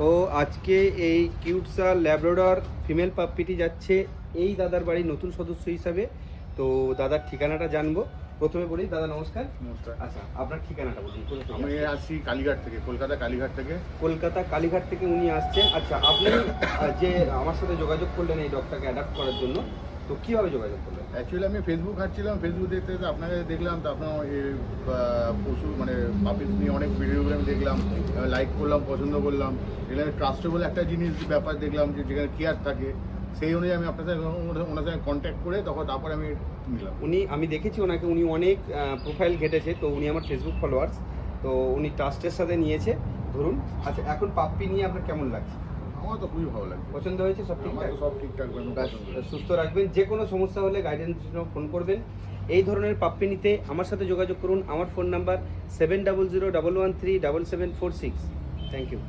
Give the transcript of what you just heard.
ও আজকে এই কিউটসা Labrador female পাপ্পিটি যাচ্ছে এই দাদার বাড়ির নতুন সদস্য হিসাবে। তো দাদার ঠিকানাটা জানবো। প্রথমে বলি দাদা নমস্কার। নমস্কার। আচ্ছা, আপনার ঠিকানাটা বলুন। আমি আসছি কালীঘাট থেকে, কলকাতা কালীঘাট থেকে। কলকাতা কালীঘাট থেকে উনি আসছেন। আচ্ছা, আপনি যে আমার সাথে যোগাযোগ করলেন এই ডগটাকে অ্যাডাপ্ট করার জন্য, তো কীভাবে যোগাযোগ করলেন? অ্যাকচুয়ালি আমি ফেসবুক ঘাঁটছিলাম, ফেসবুক দেখতে দেখতে আপনাকে দেখলাম। তো আপনার এই পশু মানে পাপিস নিয়ে অনেক ভিডিওগুলো আমি দেখলাম, লাইক করলাম, পছন্দ করলাম। এখানে ট্রাস্টেবল একটা জিনিস ব্যাপার দেখলাম যে যেখানে কেয়ার থাকে, সেই অনুযায়ী আমি আপনার সাথে ওনার সাথে কন্ট্যাক্ট করে তারপরে আমি নিলাম। আমি দেখেছি ওনাকে, উনি অনেক প্রোফাইল ঘেটেছে, তো উনি আমার ফেসবুক ফলোয়ার্স, তো উনি ট্রাস্টের সাথে নিয়েছে ধরুন। আচ্ছা, এখন পাপ্পি নিয়ে আপনার কেমন লাগছে? আমার তো খুবই ভালো লাগে, পছন্দ হয়েছে? সব আমার ঠিকঠাক? তো সব ঠিকঠাক। সুস্থ রাখবেন, যে কোনো সমস্যা হলে গাইডেন্সের জন্য ফোন করবেন। এই ধরনের পাপ্পি নিতে আমার সাথে যোগাযোগ করুন। আমার ফোন নাম্বার 7001137746। Thank you.